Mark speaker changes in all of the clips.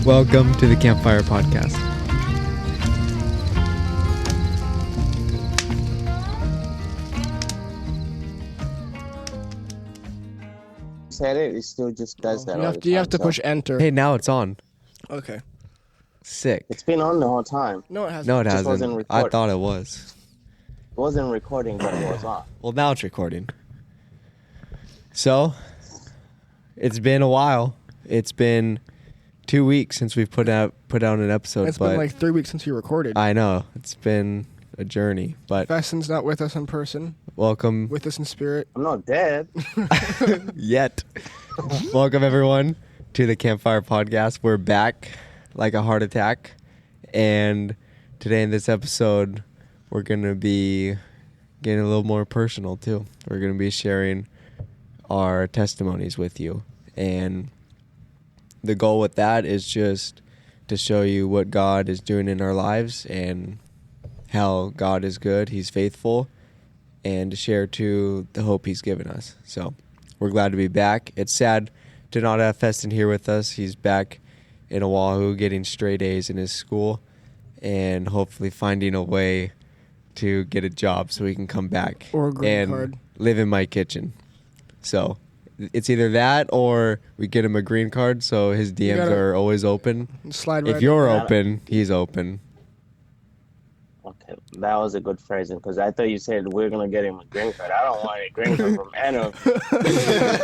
Speaker 1: Welcome to the Campfire Podcast.
Speaker 2: Said it still just does that.
Speaker 3: You have to push enter.
Speaker 1: Hey, now it's on.
Speaker 3: Okay.
Speaker 1: Sick.
Speaker 2: It's been on the whole time.
Speaker 3: No, it hasn't.
Speaker 1: No, it
Speaker 2: just
Speaker 1: hasn't.
Speaker 2: wasn't
Speaker 1: I
Speaker 2: recording.
Speaker 1: thought it was.
Speaker 2: It wasn't recording, but it was on.
Speaker 1: Well, now it's recording. So, it's been a while. It's been 2 weeks since we've put out an episode.
Speaker 3: It's been like 3 weeks since you recorded.
Speaker 1: I know. It's been a journey, but
Speaker 3: Feston's not with us in person.
Speaker 1: welcome
Speaker 3: With us in spirit.
Speaker 2: I'm not dead.
Speaker 1: yet. Welcome, everyone, to the Campfire Podcast. We're back like a heart attack. And today in this episode, we're going to be getting a little more personal, too. We're going to be sharing our testimonies with you. And the goal with that is just to show you what God is doing in our lives and how God is good, He's faithful, and to share to the hope He's given us. So we're glad to be back. It's sad to not have Feston here with us. He's back in Oahu getting straight A's in his school and hopefully finding a way to get a job so he can come back
Speaker 3: Or a green
Speaker 1: and
Speaker 3: card.
Speaker 1: live in my kitchen. So it's either that or we get him a green card so his DMs are always open.
Speaker 3: Slide right
Speaker 1: If you're
Speaker 2: in.
Speaker 1: open, he's open.
Speaker 2: Okay, that was a good phrasing because I thought you said we're gonna get him a green card. I don't want a green card from any of you.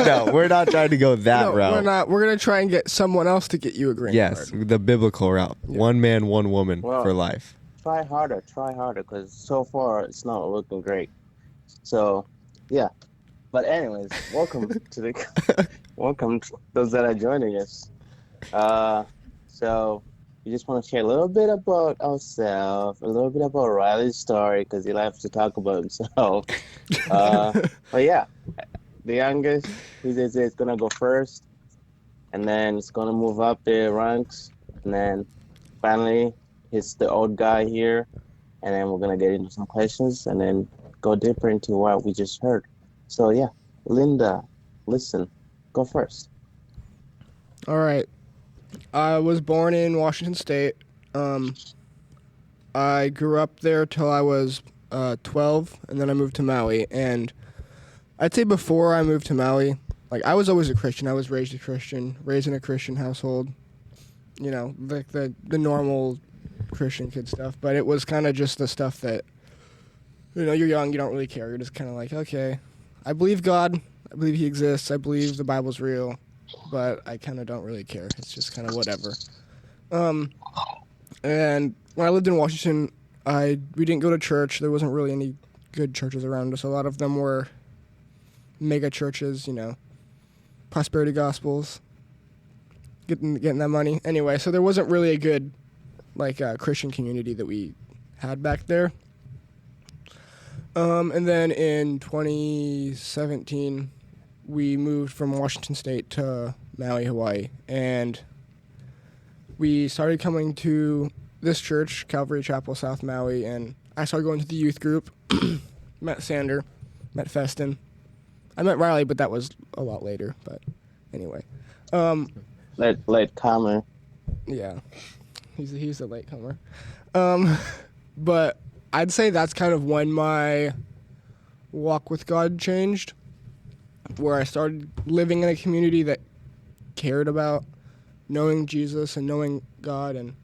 Speaker 1: No, we're not trying to go that
Speaker 3: No,
Speaker 1: route.
Speaker 3: we're not. We're going to try and get someone else to get you a green
Speaker 1: Yes,
Speaker 3: card.
Speaker 1: the biblical route.
Speaker 3: Yeah.
Speaker 1: One man, one woman
Speaker 2: Well,
Speaker 1: for life.
Speaker 2: Try harder because so far it's not looking great. So, yeah. But anyways, welcome to those that are joining us. So we just want to share a little bit about ourselves, a little bit about Reilly's story because he likes to talk about himself. But yeah, the youngest, is gonna go first, and then it's gonna move up the ranks, and then finally it's the old guy here, and then we're gonna get into some questions, and then go deeper into what we just heard. So yeah, Linda, listen, go first.
Speaker 3: All right. I was born in Washington State. I grew up there till I was 12, and then I moved to Maui. And I'd say before I moved to Maui, like I was always a Christian. I was raised a Christian, raised in a Christian household. You know, like the normal Christian kid stuff. But it was kind of just the stuff that, you know, you're young, you don't really care. You're just kind of like, okay, I believe God. I believe He exists. I believe the Bible's real. But I kind of don't really care. It's just kind of whatever. And when I lived in Washington, we didn't go to church. There wasn't really any good churches around us. A lot of them were mega churches, you know, prosperity gospels, getting that money. Anyway, so there wasn't really a good, like, Christian community that we had back there. And then in 2017, we moved from Washington State to Maui, Hawaii, and we started coming to this church, Calvary Chapel, South Maui, and I started going to the youth group, met Sander, met Feston. I met Reilly, but that was a lot later, but anyway.
Speaker 2: Late comer.
Speaker 3: Yeah, he's a latecomer. But I'd say that's kind of when my walk with God changed, where I started living in a community that cared about knowing Jesus and knowing God and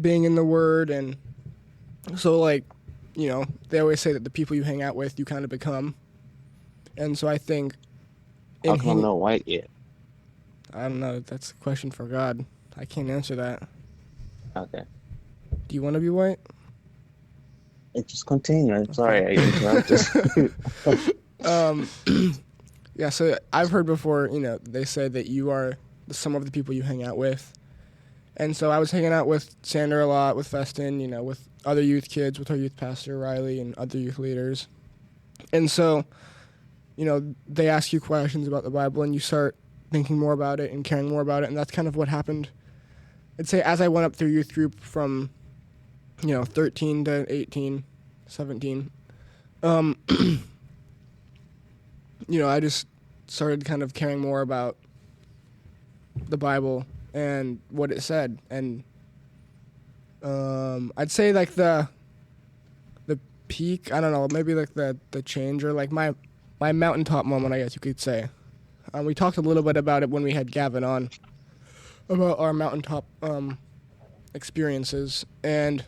Speaker 3: being in the Word. And so, like, you know, they always say that the people you hang out with, you kind of become. And so I think...
Speaker 2: How come I'm not white yet?
Speaker 3: I don't know. That's a question for God. I can't answer that.
Speaker 2: Okay.
Speaker 3: Do you want to be white?
Speaker 2: Just continue. I'm sorry I interrupted.
Speaker 3: Yeah, so I've heard before, you know, they say that you are the sum of the people you hang out with. And so I was hanging out with Sander a lot, with Feston, you know, with other youth kids, with our youth pastor, Reilly, and other youth leaders. And so, you know, they ask you questions about the Bible, and you start thinking more about it and caring more about it, and that's kind of what happened. I'd say as I went up through youth group from, you know, 13 to 18, 17, you know, I just started kind of caring more about the Bible and what it said. And I'd say like the peak, I don't know, maybe like the change, or like my mountaintop moment, I guess you could say. We talked a little bit about it when we had Gavin on, about our mountaintop experiences. And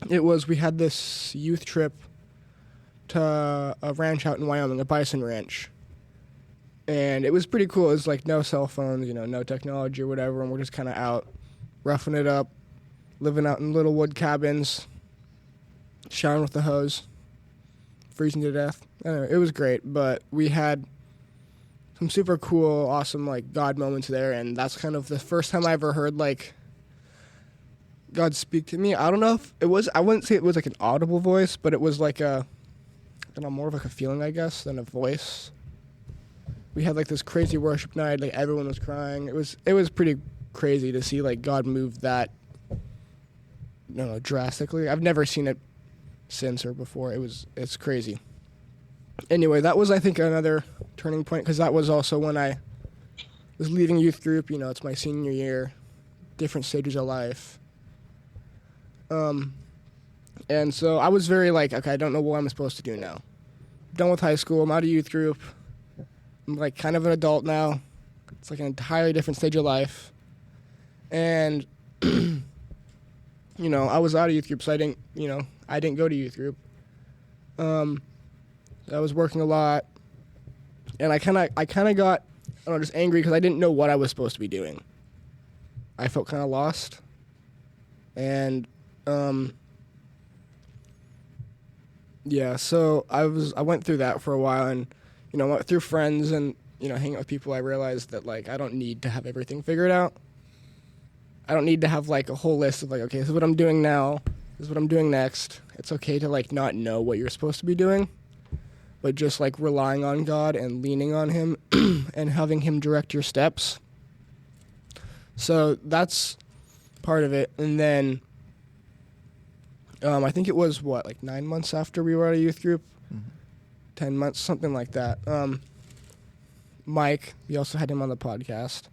Speaker 3: we had this youth trip to a ranch out in Wyoming, a bison ranch. And it was pretty cool. It was like no cell phones, no technology or whatever, and we're just kind of out roughing it up, living out in little wood cabins, showering with the hose, freezing to death. Anyway, it was great, but we had some super cool, awesome, like, God moments there, and that's kind of the first time I ever heard, like, God speak to me. I don't know if it was, I wouldn't say it was like an audible voice, but it was like more of like a feeling, I guess, than a voice. We had like this crazy worship night, like everyone was crying. It was pretty crazy to see like God move that, drastically. I've never seen it since or before. It's crazy. Anyway, that was, I think, another turning point, because that was also when I was leaving youth group. It's my senior year, different stages of life. And so I was very like, okay, I don't know what I'm supposed to do now. Done with high school, I'm out of youth group. I'm like kind of an adult now. It's like an entirely different stage of life. And, I was out of youth group, so I didn't go to youth group. I was working a lot, and I kind of got, just angry because I didn't know what I was supposed to be doing. I felt kind of lost. And, so I went through that for a while, and, went through friends and, hanging out with people. I realized that, like, I don't need to have everything figured out. I don't need to have, like, a whole list of, like, okay, this is what I'm doing now. This is what I'm doing next. It's okay to, like, not know what you're supposed to be doing, but just, like, relying on God and leaning on Him and having Him direct your steps. So that's part of it. And then I think it was, 9 months after we were at a youth group? Mm-hmm. 10 months, something like that. Mike, we also had him on the podcast.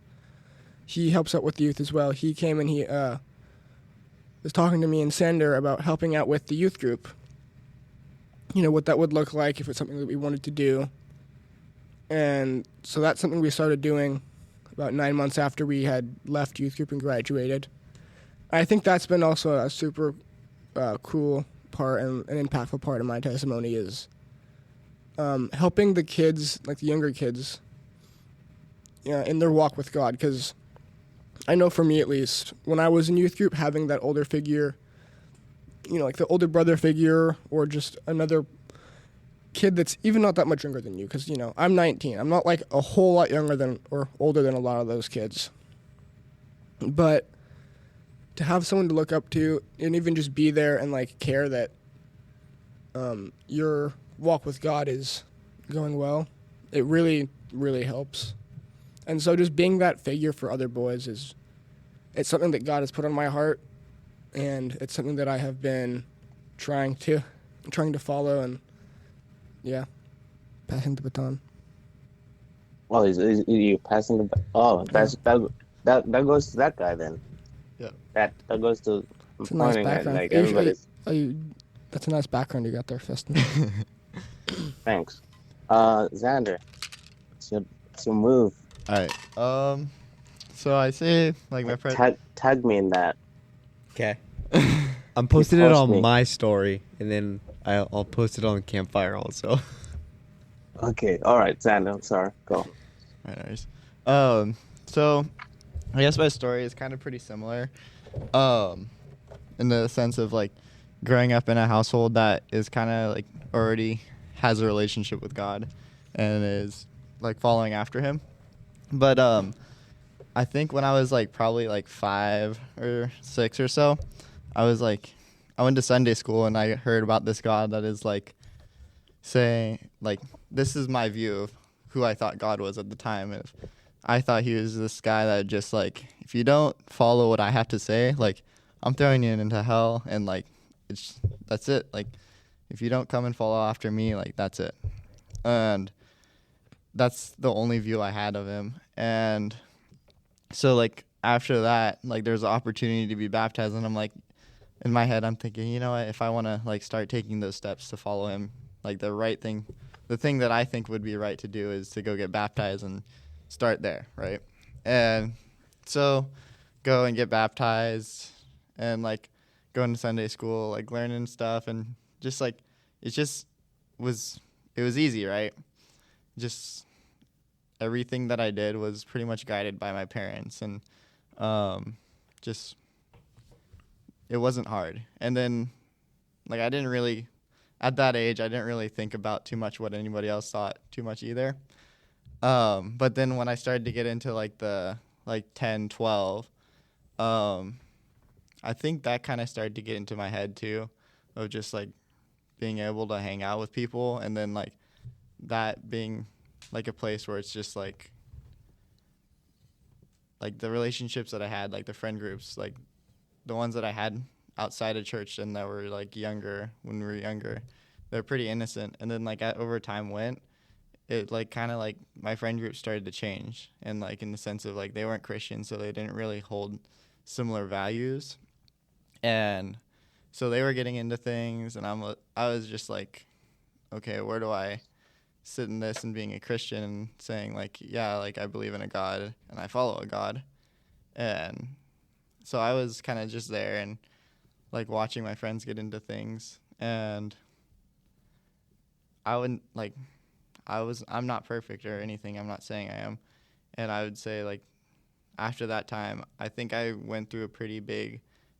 Speaker 3: He helps out with the youth as well. He came and he was talking to me and Sander about helping out with the youth group. What that would look like if it's something that we wanted to do. And so that's something we started doing about 9 months after we had left youth group and graduated. I think that's been also a super cool part and an impactful part of my testimony is helping the kids, like the younger kids, in their walk with God. Because I know for me at least, when I was in youth group, having that older figure, like the older brother figure or just another kid that's even not that much younger than you. Because, I'm 19. I'm not like a whole lot younger than or older than a lot of those kids. But to have someone to look up to and even just be there and like care that your walk with God is going well, it really, really helps. And so just being that figure for other boys it's something that God has put on my heart, and it's something that I have been trying to follow, and passing the baton.
Speaker 2: Oh, you passing the baton? Oh, that goes to that guy then.
Speaker 4: Yeah.
Speaker 2: That goes to
Speaker 3: it's a nice background.
Speaker 2: Like everybody's.
Speaker 3: That's a nice background you got there, Feston.
Speaker 2: Thanks. Xander, it's your move.
Speaker 4: All right. So I say like my friend.
Speaker 2: Tag me in that.
Speaker 1: Okay. I'm posting it on
Speaker 2: me.
Speaker 1: my story, and then I'll post it on Campfire also.
Speaker 2: Okay. All right, Xander. I'm sorry. Go.
Speaker 4: Right, nice. So I guess my story is kind of pretty similar, in the sense of like growing up in a household that is kind of like already has a relationship with God and is like following after Him. But I think when I was like probably like 5 or 6 or so, I went to Sunday school and I heard about this God that is like saying like, this is my view of who I thought God was at the time. If I thought He was this guy that just like, if you don't follow what I have to say, like I'm throwing you into hell, and like that's it. Like if you don't come and follow after me, like that's it. And that's the only view I had of Him. And so like after that, like, there's an opportunity to be baptized, and I'm like, in my head, I'm thinking, you know what, if I want to, like, start taking those steps to follow him, like, the thing that I think would be right to do is to go get baptized and start there, right? And so go and get baptized and, like, going to Sunday school, like, learning stuff, and just, like, it just was, it was easy, right? Just everything that I did was pretty much guided by my parents, and just, it wasn't hard. And then, like, I didn't really, at that age, I didn't really think about too much what anybody else thought too much either. But then when I started to get into, like, the, like, 10, 12, I think that kind of started to get into my head too, of just, like, being able to hang out with people, and then, like, that being, like, a place where it's just, like, the relationships that I had, like, the friend groups, like, the ones that I had outside of church and that were, like, younger, when we were younger, they're pretty innocent. And then, like, over time went, it, like, kind of, like, my friend group started to change, and, like, in the sense of, like, they weren't Christian, so they didn't really hold similar values. And so they were getting into things, and I was just like, okay, where do I sit in this and being a Christian and saying, like, yeah, like, I believe in a God and I follow a God. And so I was kind of just there and, like, watching my friends get into things, and I wouldn't, like, I'm not perfect or anything. I'm not saying I am. And I would say, like, after that time, I think I went through a pretty big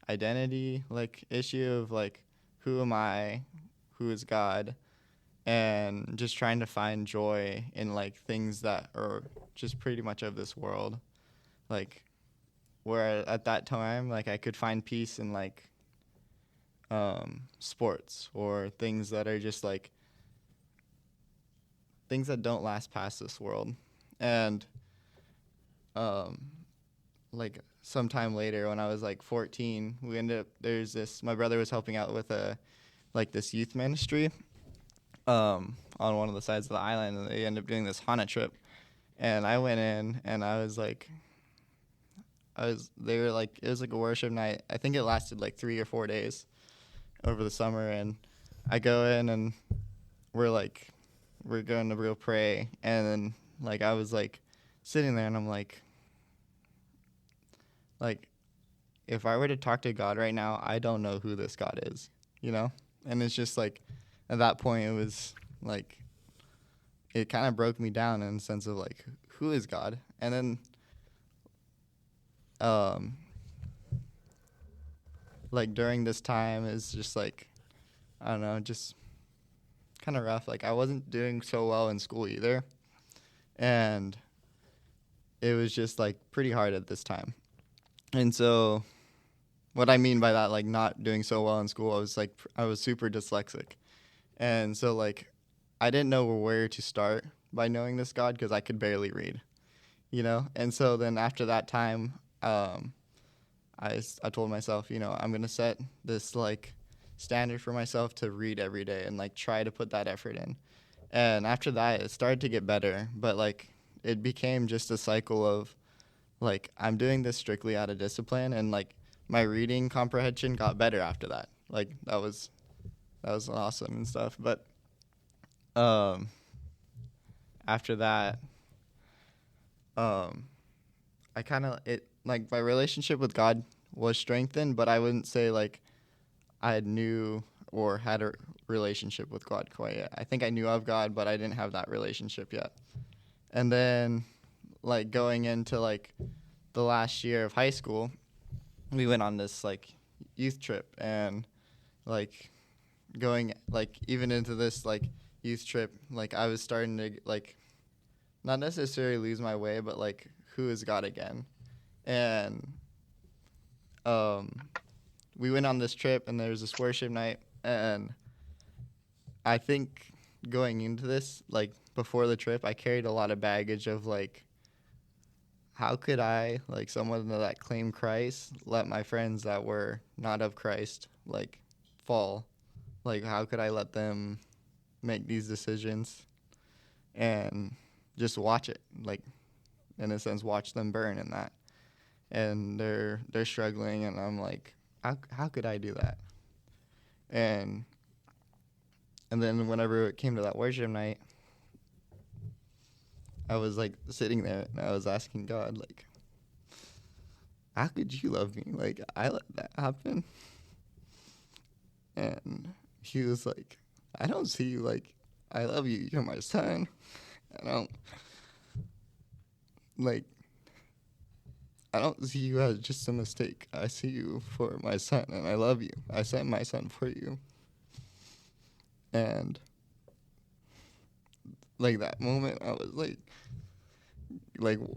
Speaker 4: identity, like, issue of, like, who am I, who is God, and just trying to find joy in, like, things that are just pretty much of this world, like, where at that time, like, I could find peace in, like, sports or things that are just, like, things that don't last past this world. And like, sometime later when I was, like, 14, we ended up, my brother was helping out with this youth ministry on one of the sides of the island, and they ended up doing this Hana trip. And I went in, and I was like, they were like, it was like a worship night. I think it lasted like 3 or 4 days over the summer. And I go in, and we're going to go pray. And then, like, I was, like, sitting there, and I'm like, if I were to talk to God right now, I don't know who this God is, you know? And it's just, like, at that point, it was, like, it kind of broke me down in the sense of, like, who is God? And then, like, during this time is just, like, I don't know, just kind of rough. Like, I wasn't doing so well in school either. And it was just, like, pretty hard at this time. And so what I mean by that, like, not doing so well in school, I was super dyslexic. And so, like, I didn't know where to start by knowing this God because I could barely read, you know? And so then after that time, I told myself, you know, I'm going to set this, like, standard for myself to read every day and, like, try to put that effort in. And after that, it started to get better, but, like, it became just a cycle of, like, I'm doing this strictly out of discipline, and, like, my reading comprehension got better after that. Like, that was awesome and stuff. But after that, I kind of, like, my relationship with God was strengthened, but I wouldn't say, like, I knew or had a relationship with God quite yet. I think I knew of God, but I didn't have that relationship yet. And then, like, going into, like, the last year of high school, we went on this, like, youth trip, and, like, going, like, even into this, like, youth trip, like, I was starting to, like, not necessarily lose my way, but, like, who is God again? And we went on this trip, and there was this worship night, and I think going into this, like, before the trip, I carried a lot of baggage of, like, how could I, like, someone that claimed Christ, let my friends that were not of Christ, like, fall? Like, how could I let them make these decisions and just watch it, like, in a sense, watch them burn in that? and they're struggling, and I'm like, how could I do that? And then whenever it came to that worship night, I was like sitting there and I was asking God, like, how could you love me? Like, I let that happen. And he was like, I don't see you like, I love you. You're my son. I don't see you as just a mistake. I see you for my son, and I love you. I sent my son for you. And like that moment, I was like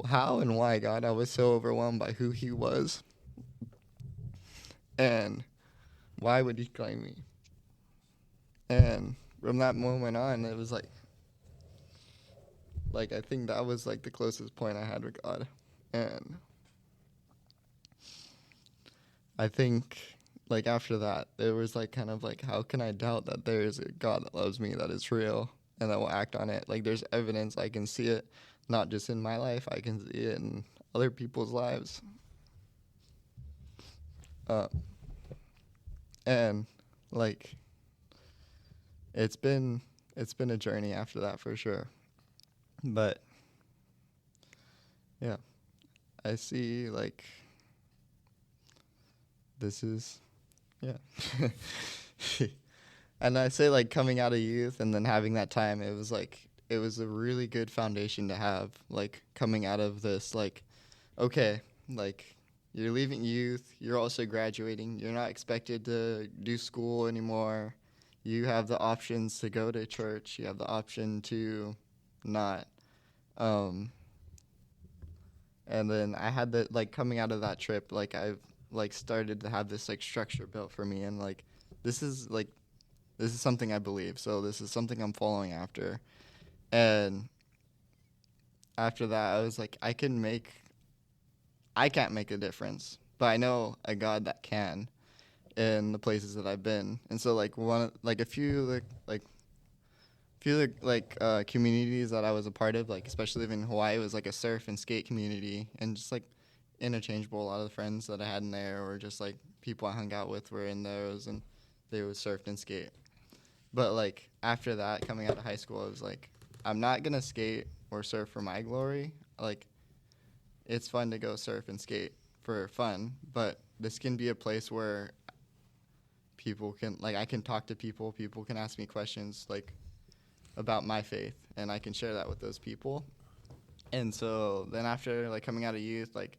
Speaker 4: how and why, God? I was so overwhelmed by who he was, and why would he claim me? And from that moment on, it was like I think that was like the closest point I had with God. And I think like after that, it was like kind of like, how can I doubt that there is a God that loves me, that is real, and that will act on it? Like, there's evidence. I can see it, not just in my life. I can see it in other people's lives. And like, it's been a journey after that for sure. But yeah, I see like this is, yeah. And I say like coming out of youth and then having that time, it was a really good foundation to have, like coming out of this, like, okay, like you're leaving youth, you're also graduating, you're not expected to do school anymore. You have the options to go to church, you have the option to not. And then I had the, like, coming out of that trip, like I've like started to have this like structure built for me, and like this is something I believe, so this is something I'm following after. And after that, I was like, I can't make a difference, but I know a God that can in the places that I've been. And so like a few communities that I was a part of, like especially living in Hawaii, was like a surf and skate community, and just like interchangeable. A lot of the friends that I had in there, or just like people I hung out with, were in those, and they would surf and skate. But like after that, coming out of high school, I was like, I'm not gonna skate or surf for my glory. Like, it's fun to go surf and skate for fun, but this can be a place where people can, like, I can talk to people can ask me questions like about my faith, and I can share that with those people. And so then after like coming out of youth, like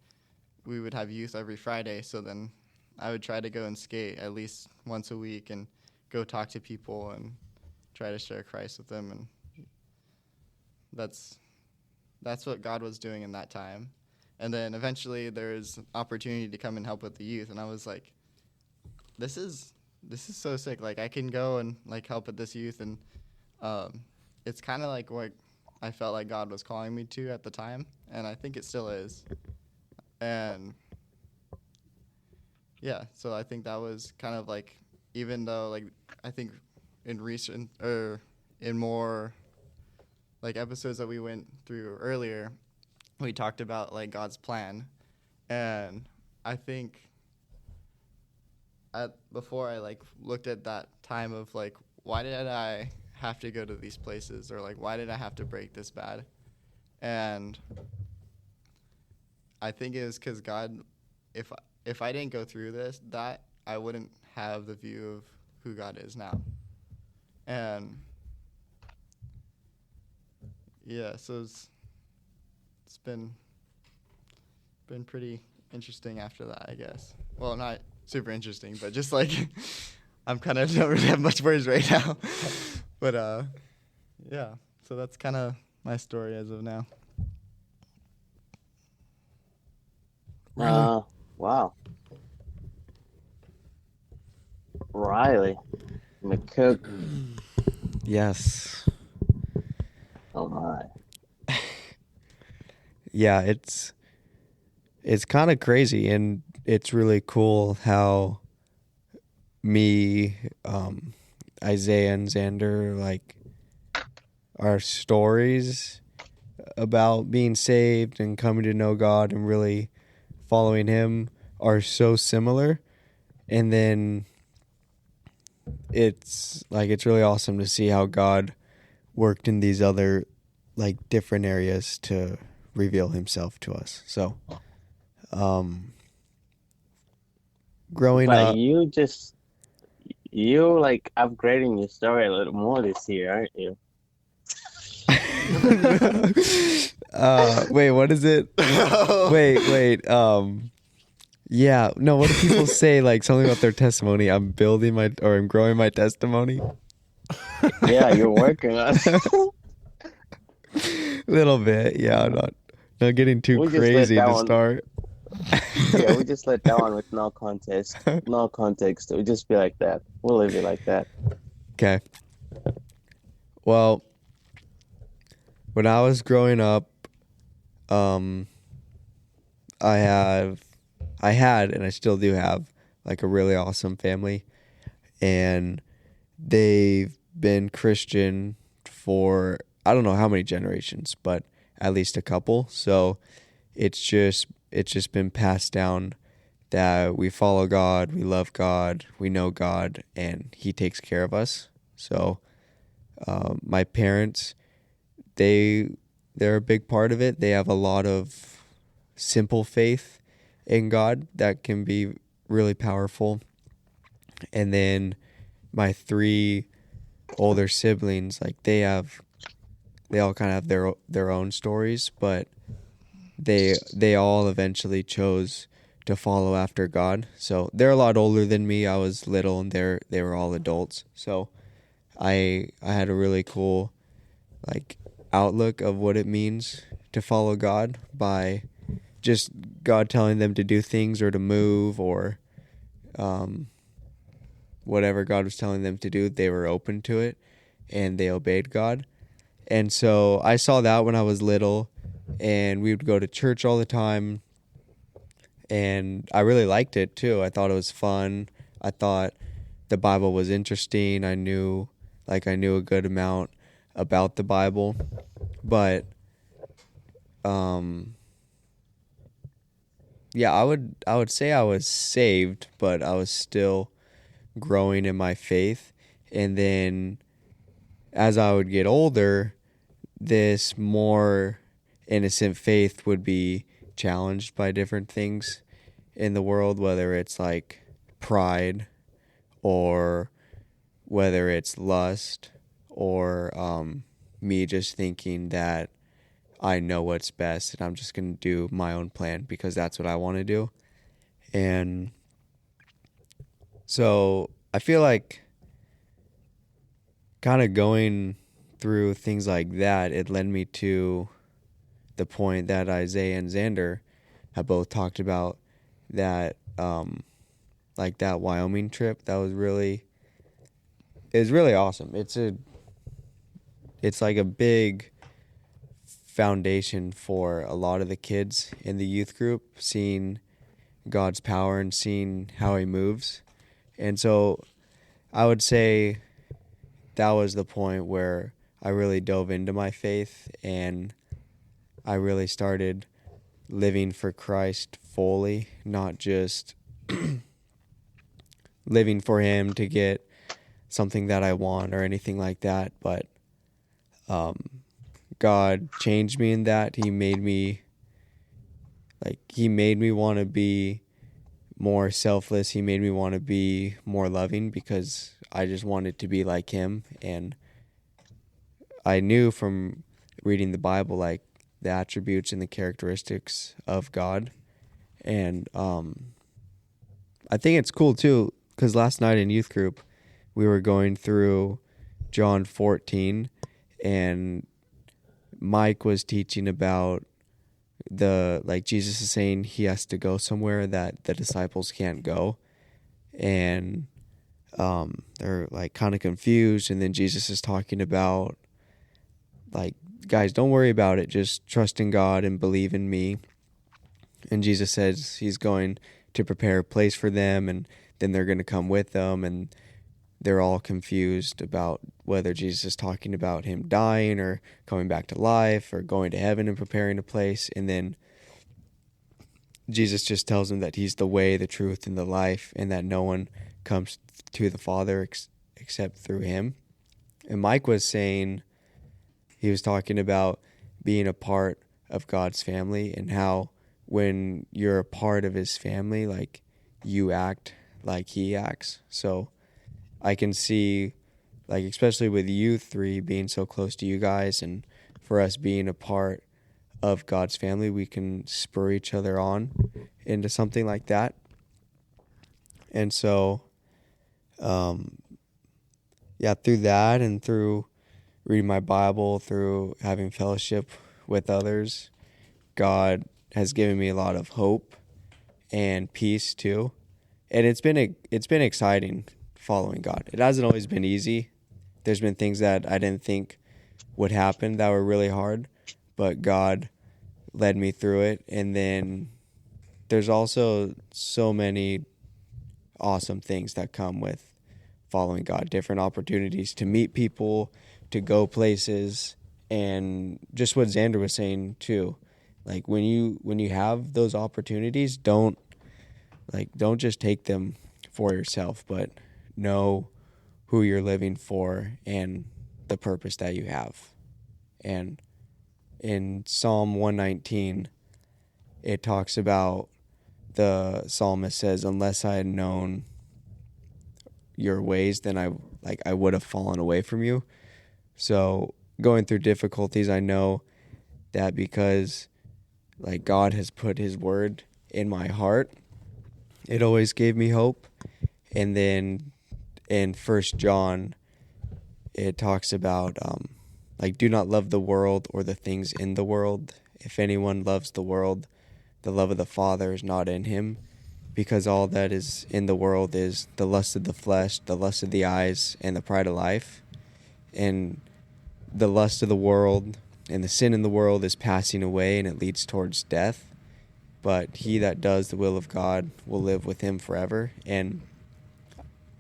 Speaker 4: we would have youth every Friday, so then I would try to go and skate at least once a week and go talk to people and try to share Christ with them. And that's what God was doing in that time. And then eventually there was opportunity to come and help with the youth, and I was like, this is so sick. Like, I can go and like help with this youth, and it's kind of like what I felt like God was calling me to at the time, and I think it still is. And yeah, so I think that was kind of like, even though like I think in recent or in more like episodes that we went through earlier, we talked about like God's plan. And I think before I like looked at that time of like, why did I have to go to these places, or like why did I have to break this bad? And I think it was because God, if I didn't go through that I wouldn't have the view of who God is now. And yeah, so it's been pretty interesting after that, I guess. Well, not super interesting, but just like I'm kind of don't really have much words right now. But yeah, so that's kind of my story as of now.
Speaker 2: Wow. Reilly McCook.
Speaker 1: Yes.
Speaker 2: Oh my.
Speaker 1: Yeah, it's kind of crazy, and it's really cool how me, Isaiah and Xander, like, our stories about being saved and coming to know God and really following him are so similar. And then it's really awesome to see how God worked in these other like different areas to reveal himself to us. So growing
Speaker 2: But
Speaker 1: up,
Speaker 2: you like upgrading your story a little more this year, aren't you?
Speaker 1: wait, what is it? Wait. Yeah, no, what do people say? Like something about their testimony. I'm growing my testimony.
Speaker 2: Yeah, you're working on
Speaker 1: Little bit, yeah. I'm not getting too
Speaker 2: We just let
Speaker 1: crazy
Speaker 2: that
Speaker 1: to
Speaker 2: one-
Speaker 1: start.
Speaker 2: Yeah, we just let that one with no context. No context. We just be like that. We'll leave it like that.
Speaker 1: Okay. Well, when I was growing up, I had, and I still do have, like a really awesome family, and they've been Christian for I don't know how many generations, but at least a couple. So it's just been passed down that we follow God, we love God, we know God, and He takes care of us. So my parents, they're a big part of it. They have a lot of simple faith in God that can be really powerful. And then my 3 older siblings, like they all kind of have their own stories, but they all eventually chose to follow after God. So they're a lot older than me. I was little and they were all adults. So I had a really cool like outlook of what it means to follow God by just God telling them to do things or to move or whatever God was telling them to do, they were open to it and they obeyed God. And so I saw that when I was little, and we would go to church all the time, and I really liked it too. I thought it was fun. I thought the Bible was interesting. I knew a good amount about the Bible, but yeah, I would say I was saved, but I was still growing in my faith. And then as I would get older, this more innocent faith would be challenged by different things in the world, whether it's like pride or whether it's lust or me just thinking that I know what's best and I'm just going to do my own plan because that's what I want to do. And so I feel like kind of going through things like that, it led me to the point that Isaiah and Xander have both talked about, that like that Wyoming trip. It was really awesome. It's like a big foundation for a lot of the kids in the youth group, seeing God's power and seeing how He moves. And so I would say that was the point where I really dove into my faith and I really started living for Christ fully, not just living for Him to get something that I want or anything like that, but God changed me in that. He made me want to be more selfless. He made me want to be more loving because I just wanted to be like Him. And I knew from reading the Bible, like the attributes and the characteristics of God. And I think it's cool too, because last night in youth group, we were going through John 14 and Mike was teaching about Jesus is saying He has to go somewhere that the disciples can't go. And they're like kind of confused. And then Jesus is talking about like, guys, don't worry about it. Just trust in God and believe in me. And Jesus says He's going to prepare a place for them. And then they're going to come with them. And they're all confused about whether Jesus is talking about Him dying or coming back to life or going to heaven and preparing a place. And then Jesus just tells him that he's the way, the truth, and the life, and that no one comes to the Father except through him. And Mike was saying, he was talking about being a part of God's family and how when you're a part of his family, like, you act like he acts. So I can see, like, especially with you three being so close to you guys, and for us being a part of God's family, we can spur each other on into something like that. And so, through that and through reading my Bible, through having fellowship with others, God has given me a lot of hope and peace too. And it's been exciting following God. It hasn't always been easy. There's been things that I didn't think would happen that were really hard, but God led me through it. And then there's also so many awesome things that come with following God, different opportunities to meet people, to go places, and just what Xander was saying too. Like, when you have those opportunities, don't just take them for yourself, but know who you're living for and the purpose that you have. And in Psalm 119, it talks about, the psalmist says, unless I had known your ways, then I would have fallen away from you. So going through difficulties, I know that because, like, God has put his word in my heart, it always gave me hope. And then in 1 John, it talks about, do not love the world or the things in the world. If anyone loves the world, the love of the Father is not in him, because all that is in the world is the lust of the flesh, the lust of the eyes, and the pride of life. And the lust of the world and the sin in the world is passing away, and it leads towards death. But he that does the will of God will live with him forever. And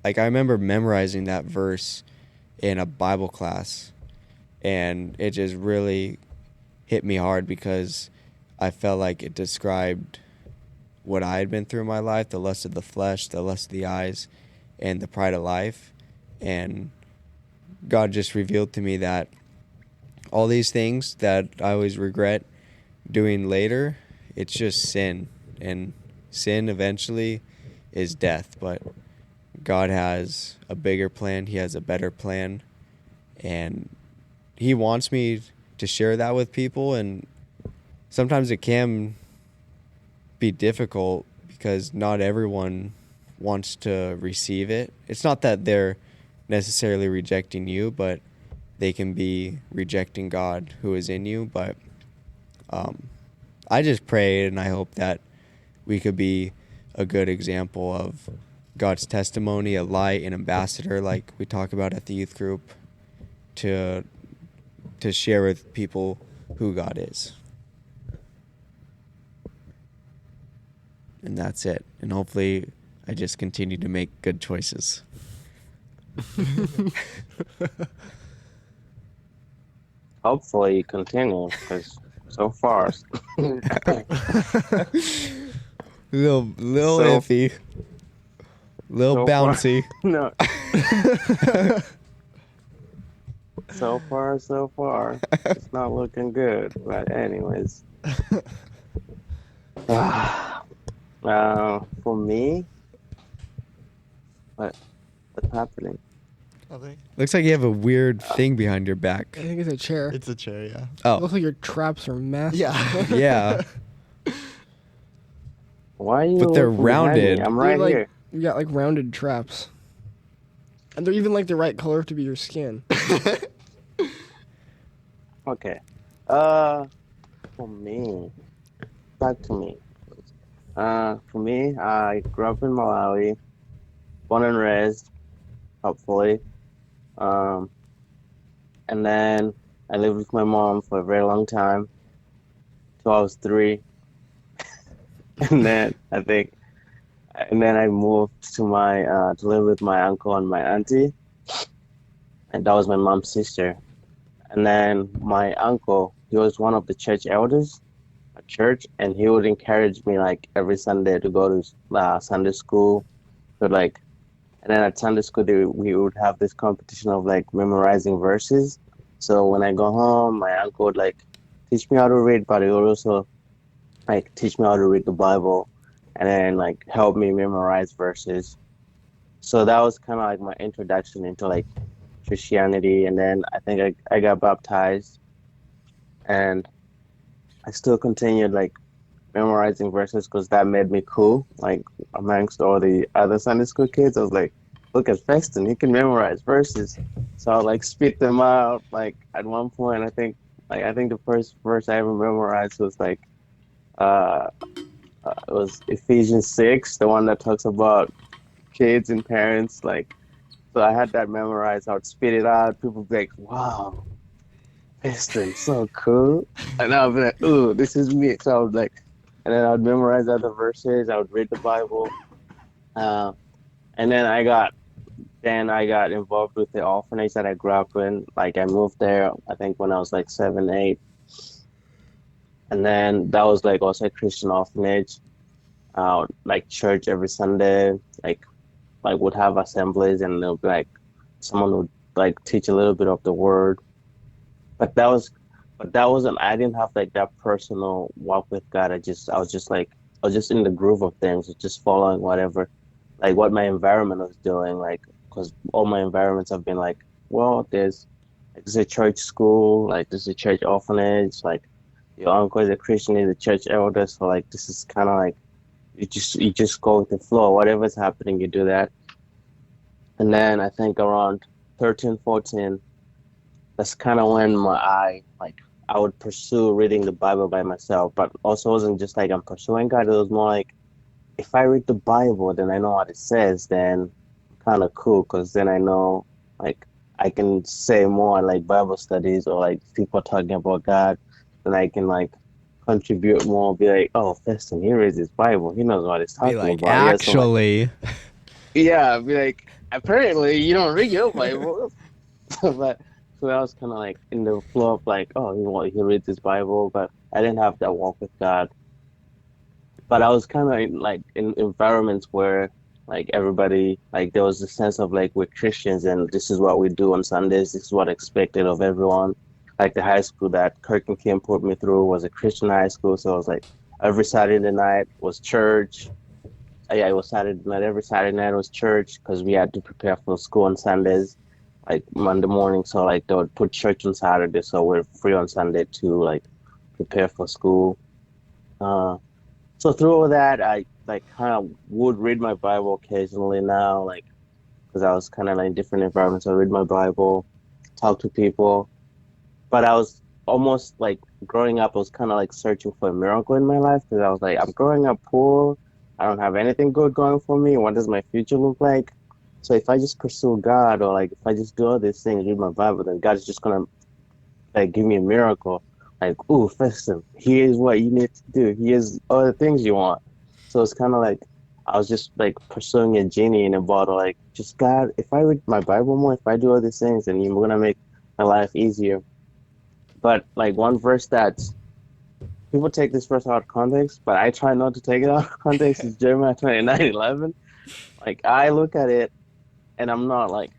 Speaker 1: I remember memorizing that verse in a Bible class, and it just really hit me hard because I felt like it described what I had been through in my life, the lust of the flesh, the lust of the eyes, and the pride of life. And God just revealed to me that all these things that I always regret doing later, it's just sin. And sin eventually is death. But God has a bigger plan. He has a better plan. And he wants me to share that with people. And sometimes it can be difficult because not everyone wants to receive it. It's not that they're necessarily rejecting you, but they can be rejecting God who is in you. But I just pray and I hope that we could be a good example of God's testimony, a light, an ambassador, like we talk about at the youth group, to share with people who God is. And that's it. And hopefully I just continue to make good choices.
Speaker 2: Hopefully you continue, because so far.
Speaker 1: little
Speaker 2: So-
Speaker 1: iffy. Little
Speaker 2: so far-
Speaker 1: bouncy.
Speaker 2: No. So far. It's not looking good. But anyways. For me, what's happening?
Speaker 4: Nothing.
Speaker 1: Looks like you have a weird thing behind your back.
Speaker 3: I think it's a chair.
Speaker 4: It's a chair, yeah.
Speaker 3: It
Speaker 1: Oh,
Speaker 3: looks like your traps are massive.
Speaker 4: Yeah.
Speaker 1: yeah.
Speaker 2: Why are you
Speaker 1: But they're
Speaker 2: looking behind me?
Speaker 1: rounded.
Speaker 2: I'm right
Speaker 3: They're like-
Speaker 2: here.
Speaker 3: You got like rounded traps. And they're even like the right color to be your skin.
Speaker 2: Okay. For me, back to me. For me, I grew up in Malawi, born and raised, hopefully. And then I lived with my mom for a very long time, till I was 3. And then I moved to to live with my uncle and my auntie, and that was my mom's sister. And then my uncle, he was one of the church elders at church, and he would encourage me like every Sunday to go to Sunday school. So like, and then at Sunday school we would have this competition of like memorizing verses. So when I go home, my uncle would like teach me how to read, but he would also like teach me how to read the Bible, and then like help me memorize verses. So that was kind of like my introduction into like Christianity, and then I think I got baptized, and I still continued like memorizing verses because that made me cool. Like amongst all the other Sunday school kids, I was like, look at Feston, he can memorize verses. So I would, like spit them out. Like at one point, I think the first verse I ever memorized was like it was Ephesians 6, the one that talks about kids and parents. Like, so I had that memorized. I would spit it out. People would be like, wow, Feston, so cool. And I would be like, ooh, this is me. So I would like, and then I would memorize other verses. I would read the Bible. And then I got involved with the orphanage that I grew up in. Like I moved there, I think when I was like 7, 8. And then that was like also a Christian orphanage. Like church every Sunday, like would have assemblies, and they'll be like someone would like teach a little bit of the word. But that wasn't, I didn't have like that personal walk with God. I was just in the groove of things, just following whatever, like what my environment was doing, like, because all my environments have been like, well, there's a church school, like there's a church orphanage, like your uncle is a Christian, he's a church elder, so like this is kind of like you just go with the flow. Whatever's happening, you do that. And then I think around 13, 14, that's kind of when I would pursue reading the Bible by myself, but also it wasn't just like I'm pursuing God. It was more like if I read the Bible, then I know what it says, then kind of cool, because then I know like I can say more like Bible studies or like people talking about God, then I can like contribute more, be like, oh, Feston, he reads his Bible, he knows what he's talking
Speaker 1: Be like,
Speaker 2: about.
Speaker 1: actually.
Speaker 2: Yeah, be like, apparently you don't read your Bible. But so I was kind of like in the flow of like, oh, he reads his Bible, but I didn't have that walk with God. But I was kind of in environments where like everybody, like there was a sense of like we're Christians and this is what we do on Sundays. This is what expected of everyone. Like the high school that Kirk and Kim put me through was a Christian high school, so it was like every Saturday night was church. Yeah, it was Saturday night. Every Saturday night was church because we had to prepare for school on Sundays, like Monday morning. So like they would put church on Saturday, so we're free on Sunday to like prepare for school. So through all that, I like kind of would read my Bible occasionally now, like because I was kind of like in different environments. I read my Bible, talk to people, but I was almost like growing up. I was kind of like searching for a miracle in my life because I was like, I'm growing up poor. I don't have anything good going for me. What does my future look like? So if I just pursue God, or like if I just do all these things, read my Bible, then God is just gonna like give me a miracle. Like, ooh, Feston, here's what you need to do. Here's all the things you want. So it's kind of like I was just like pursuing a genie in a bottle. Like, just God, if I read my Bible more, if I do all these things, then you're gonna make my life easier. But like one verse that people take this verse out of context, but I try not to take it out of context is Jeremiah 29:11. Like I look at it, and I'm not like.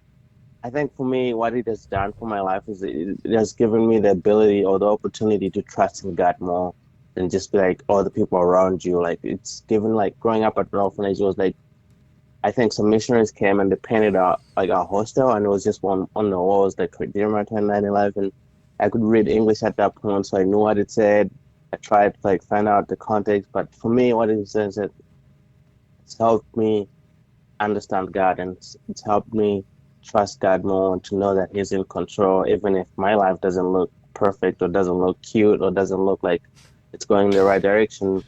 Speaker 2: I think for me, what it has done for my life is it has given me the ability or the opportunity to trust in God more than just be like all the people around you. Like it's given like growing up at an orphanage, it was like I think some missionaries came and they painted out like a hostel, and it was just one on the walls like Jeremiah 29:11. I could read English at that point, so I knew what it said. I tried to like find out the context, but for me, what it says is it's helped me understand God, and it's helped me trust God more and to know that He's in control, even if my life doesn't look perfect or doesn't look cute or doesn't look like it's going in the right direction.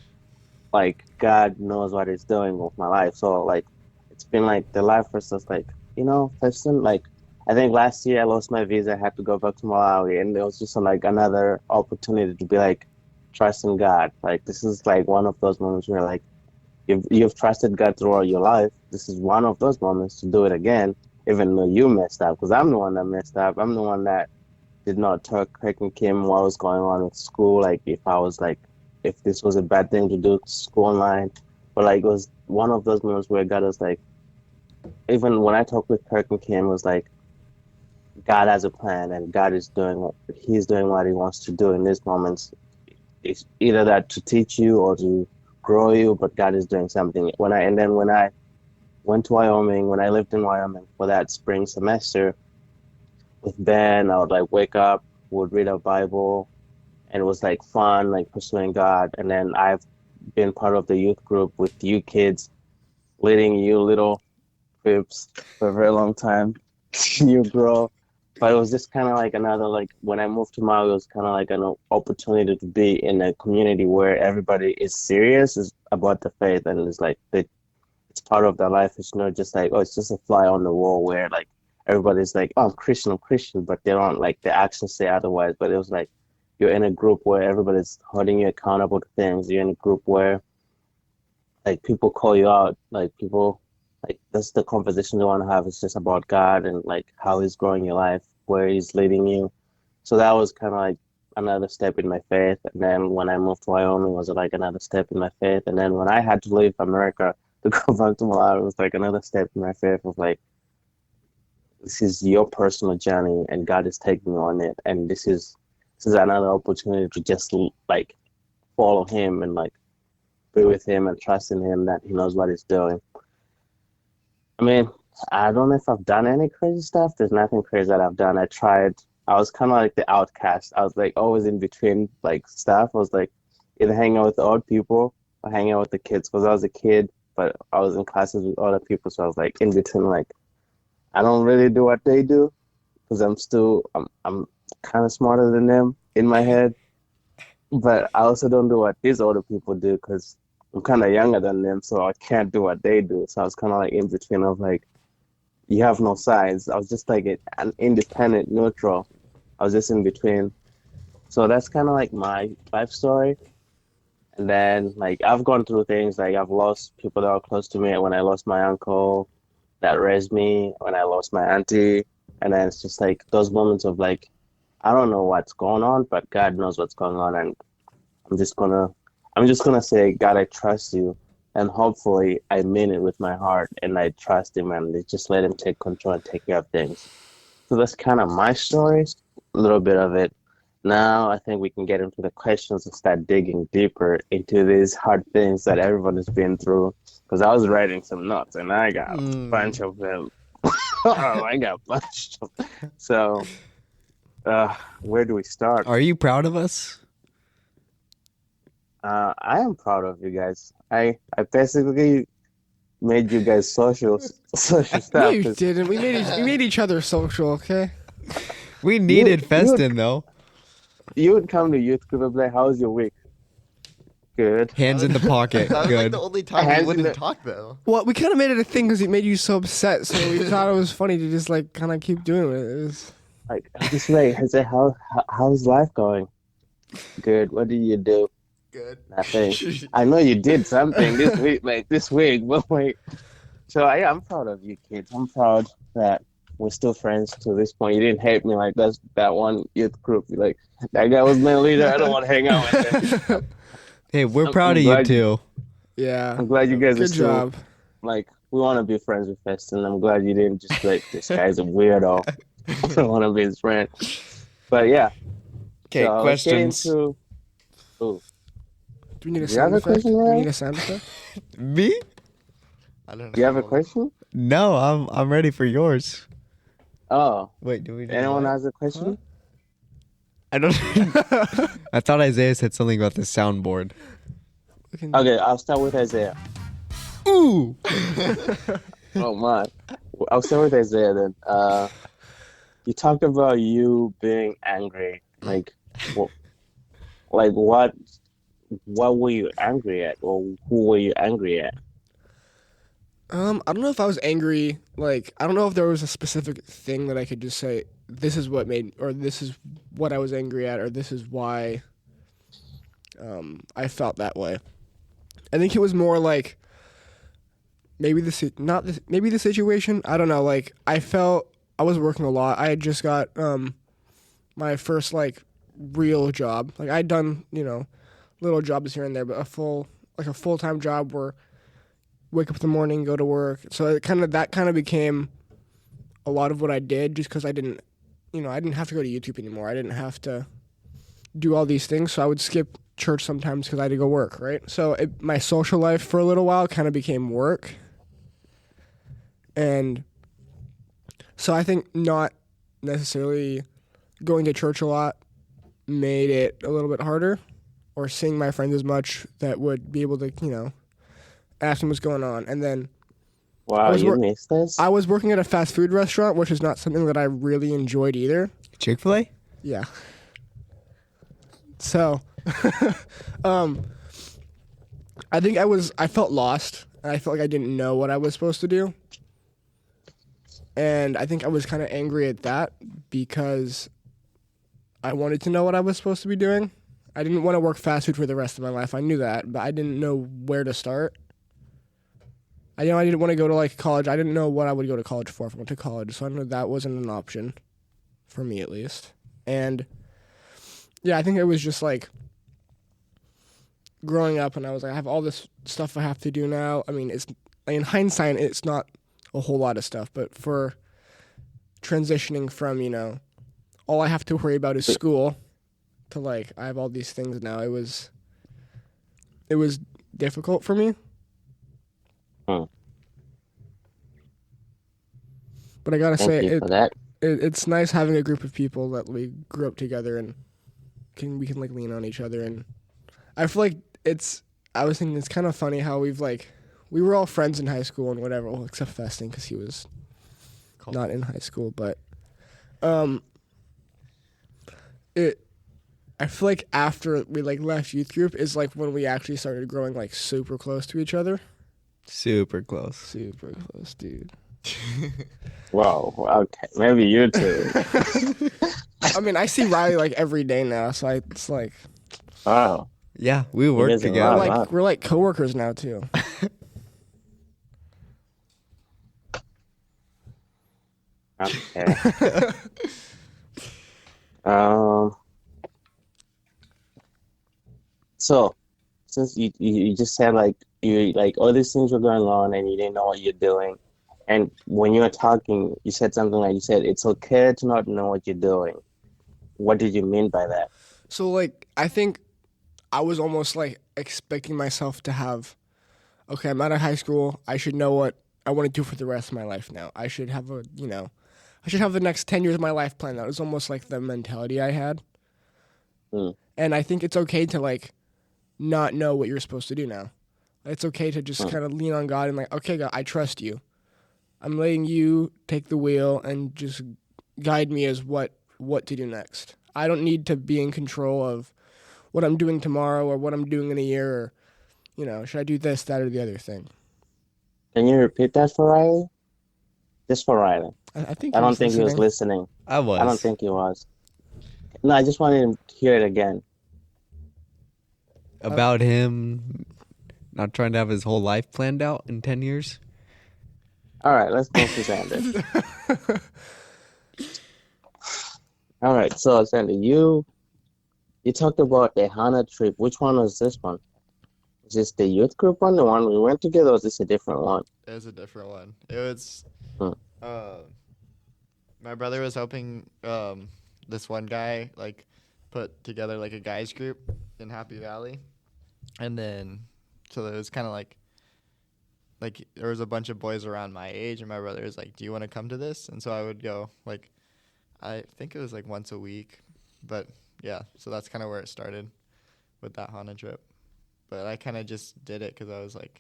Speaker 2: Like God knows what He's doing with my life. So like it's been like the life was just like, Feston, like I think last year I lost my visa, I had to go back to Malawi, and it was just like another opportunity to be like trusting God. Like this is like one of those moments where like you've trusted God throughout your life. This is one of those moments to do it again. Even though you messed up, because I'm the one that messed up. I'm the one that did not tell Craig and Kim what was going on with school. Like if I was like if this was a bad thing to do, to go online. But like, it was one of those moments where God was like, even when I talked with Kirk and Kim, it was like, God has a plan, and He's doing what He wants to do in these moments. It's either that to teach you or to grow you, but God is doing something. When I went to Wyoming, when I lived in Wyoming for that spring semester with Ben, I would like wake up, would read a Bible, and it was like fun, like pursuing God. And then I've been part of the youth group with you kids, leading you little groups for a very long time. You grow. But it was just kind of like another, like when I moved to Maui, it was kind of like an opportunity to be in a community where everybody is serious about the faith, and it's like it's part of their life. It's not just like, oh, it's just a fly on the wall where like everybody's like, oh, I'm Christian, but they don't, like, the actions say otherwise. But it was like you're in a group where everybody's holding you accountable to things. You're in a group where like people call you out, like people. Like, that's the conversation you want to have. It's just about God and, like, how He's growing your life, where He's leading you. So that was kind of like another step in my faith. And then when I moved to Wyoming, it was like another step in my faith. And then when I had to leave America to go back to Malawi, it was like another step in my faith of, like, this is your personal journey, and God is taking you on it. And this is another opportunity to just, like, follow Him and, like, be with Him and trust in Him that He knows what He's doing. I mean, I don't know if I've done any crazy stuff. There's nothing crazy that I've done. I was kind of like the outcast. I was like always in between like stuff. I was like either hanging out with the old people or hanging out with the kids, because I was a kid, but I was in classes with other people. So I was like in between, like, I don't really do what they do because I'm kind of smarter than them in my head. But I also don't do what these older people do because I'm kind of younger than them, so I can't do what they do. So I was kind of like in between of like, you have no sides. I was just like an independent, neutral. I was just in between. So that's kind of like my life story. And then like I've gone through things, like I've lost people that were close to me when I lost my uncle that raised me, when I lost my auntie. And then it's just like those moments of like, I don't know what's going on, but God knows what's going on. And I'm just gonna say, God, I trust you, and hopefully I mean it with my heart, and I trust Him, and just let Him take control and take care of things. So that's kind of my story, a little bit of it. Now I think we can get into the questions and start digging deeper into these hard things that everybody's been through. Because I was writing some notes, and I got a bunch of them. I got a bunch of them. So, where do we start?
Speaker 1: Are you proud of us?
Speaker 2: I am proud of you guys. I basically made you guys social stuff.
Speaker 3: No, you didn't. We made each other social, okay?
Speaker 1: We needed Feston, though.
Speaker 2: You would come to youth group and be like, how's your week? Good.
Speaker 1: Hands in the pocket.
Speaker 4: That was like
Speaker 1: Good.
Speaker 4: the only time
Speaker 2: Hands
Speaker 4: we
Speaker 2: in
Speaker 4: wouldn't
Speaker 2: the-
Speaker 4: talk though.
Speaker 3: Well, we kind of made it a thing because it made you so upset, so we thought it was funny to just like kind of keep doing it. It was...
Speaker 2: Like, just like, I say, how's life going? Good. What do you do?
Speaker 4: Good.
Speaker 2: Nothing. I know you did something this week, but like, so I'm proud of you kids. I'm proud that we're still friends to this point. You didn't hate me like that one youth group. You're like, that guy was my leader. I don't want to hang out with him.
Speaker 1: Hey, we're proud of you too.
Speaker 3: Yeah.
Speaker 2: I'm glad you guys are
Speaker 3: Good
Speaker 2: still,
Speaker 3: job.
Speaker 2: like, we want to be friends with Feston. I'm glad you didn't just like, this guy's a weirdo. I don't want to be his friend. But yeah.
Speaker 1: Okay,
Speaker 2: so let's get
Speaker 1: questions.
Speaker 2: into-
Speaker 3: Do we need a
Speaker 2: Do you have
Speaker 3: sound
Speaker 2: a
Speaker 3: effect?
Speaker 2: question,
Speaker 3: Do we
Speaker 2: Ryan?
Speaker 3: need a sound effect?
Speaker 1: Me?
Speaker 4: I don't know.
Speaker 2: Do you have a question?
Speaker 1: No, I'm ready for yours.
Speaker 2: Oh,
Speaker 1: Wait, do we?
Speaker 2: anyone has a question?
Speaker 1: I don't. I thought Isaiah said something about the soundboard.
Speaker 3: We can-
Speaker 2: Okay, I'll start with Isaiah.
Speaker 1: Ooh.
Speaker 2: Oh my. I'll start with Isaiah then. You talked about you being angry. Like what were you angry at, or who were you angry at?
Speaker 3: I don't know if I was angry. Like, I don't know if there was a specific thing that I could just say, this is what made, or this is what I was angry at, or this is why I felt that way. I think it was more like maybe the situation. I don't know. Like, I felt I was working a lot. I had just got my first like real job. Like, I'd done little jobs here and there, but a full-time job where wake up in the morning, go to work. So that kind of became a lot of what I did, just because I didn't have to go to YouTube anymore. I didn't have to do all these things, so I would skip church sometimes because I had to go work, right? So my social life for a little while kind of became work. And so I think not necessarily going to church a lot made it a little bit harder, or seeing my friends as much that would be able to, ask them what's going on. And then
Speaker 2: Wow, you missed this?
Speaker 3: I was working at a fast food restaurant, which is not something that I really enjoyed either.
Speaker 1: Chick-fil-A?
Speaker 3: Yeah. So, I think I felt lost, and I felt like I didn't know what I was supposed to do. And I think I was kind of angry at that because I wanted to know what I was supposed to be doing. I didn't want to work fast food for the rest of my life. I knew that, but I didn't know where to start. I didn't want to go to college. I didn't know what I would go to college for if I went to college, so I knew that wasn't an option for me, at least. And yeah, I think it was just growing up, and I was like, I have all this stuff I have to do now. I mean, in hindsight, it's not a whole lot of stuff, but for transitioning from, all I have to worry about is school to I have all these things now, it was difficult for me.
Speaker 2: Hmm.
Speaker 3: But I gotta say,
Speaker 2: Thank you for that.
Speaker 3: It's nice having a group of people that we grew up together and we can lean on each other. And I feel like I was thinking it's kind of funny how we were all friends in high school and whatever, well, except Feston because he was not in high school. But I feel like after we left youth group is when we actually started growing super close to each other.
Speaker 1: Super close.
Speaker 3: Super close, dude.
Speaker 2: Wow, okay. Maybe you too.
Speaker 3: I mean, I see Reilly every day now, so it's
Speaker 2: Wow.
Speaker 1: Yeah, we work
Speaker 2: doesn't
Speaker 1: together.
Speaker 2: lie.
Speaker 3: we're coworkers now too.
Speaker 2: Okay. So, since you just said all these things were going on and you didn't know what you're doing, and when you were talking, you said something you said it's okay to not know what you're doing. What did you mean by that?
Speaker 3: So I think I was almost expecting myself to have, okay, I'm out of high school. I should know what I want to do for the rest of my life now. I should have I should have the next 10 years of my life planned out. It was almost the mentality I had.
Speaker 2: Mm.
Speaker 3: And I think it's okay to not know what you're supposed to do now. It's okay to just kind of lean on God and okay, God, I trust you. I'm letting you take the wheel and just guide me as what to do next. I don't need to be in control of what I'm doing tomorrow or what I'm doing in a year or, should I do this, that, or the other thing.
Speaker 2: Can you repeat that for Reilly? Just for Reilly.
Speaker 3: I think
Speaker 2: I don't
Speaker 3: was
Speaker 2: think he was listening.
Speaker 1: I was.
Speaker 2: I don't think he was. No, I just wanted him to hear it again.
Speaker 1: About him not trying to have his whole life planned out in 10 years.
Speaker 2: All right, let's go to Xander. All right, so Xander, you talked about the Hana trip. Which one was this one? Is this the youth group one, the one we went together, or is this a different one?
Speaker 4: It was a different one. It was my brother was helping this one guy put together a guys group in Happy Valley, and then so it was kind of like there was a bunch of boys around my age, and my brother was like, "Do you want to come to this?" And so I would go I think it was once a week, but yeah, so that's kind of where it started with that Hana trip. But I kind of just did it because I was I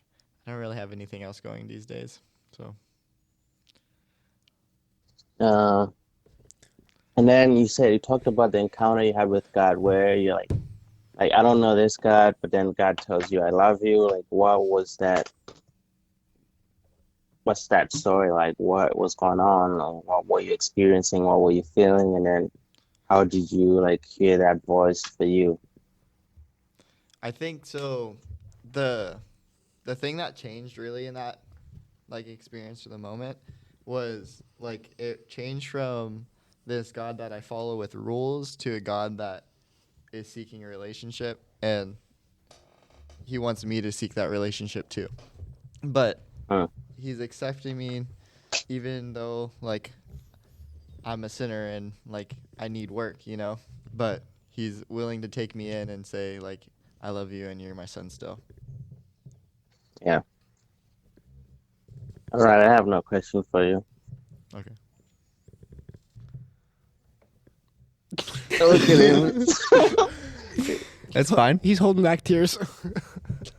Speaker 4: don't really have anything else going these days, so.
Speaker 2: And then you talked about the encounter you had with God, where you're I don't know this God, but then God tells you, "I love you." What was that? What's that story like? What was going on? Or what were you experiencing? What were you feeling? And then how did you hear that voice for you?
Speaker 4: I think so. The thing that changed really in that experience to the moment was it changed from this God that I follow with rules to a God that is seeking a relationship. And he wants me to seek that relationship too. But he's accepting me even though like I'm a sinner and like I need work, you know. But he's willing to take me in and say like, I love you and you're my son still.
Speaker 2: Yeah. All right, I have no question for you.
Speaker 4: Okay.
Speaker 2: Look at him.
Speaker 1: That's fine.
Speaker 3: He's holding back tears.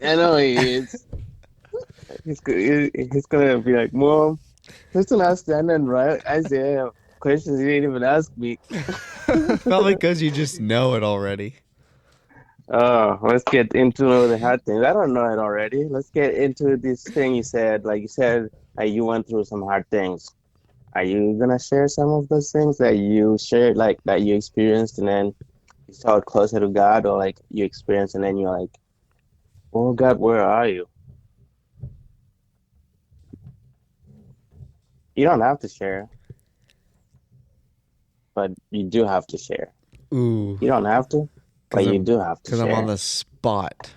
Speaker 2: I know he is. He's gonna be like, Mom, listen, I standing right. Isaiah, questions you didn't even ask me.
Speaker 1: Probably because you just know it already.
Speaker 2: Oh, let's get into the hard things. I don't know it already. Let's get into this thing you said. Like you said, you went through some hard things. Are you gonna share some of those things that you shared, like that you experienced, and then you felt closer to God, or like you experienced and then you're like, oh God, where are you? You don't have to share, but you do have to share.
Speaker 1: Ooh.
Speaker 2: You don't have to, but you do have to share.
Speaker 1: Because I'm on the spot.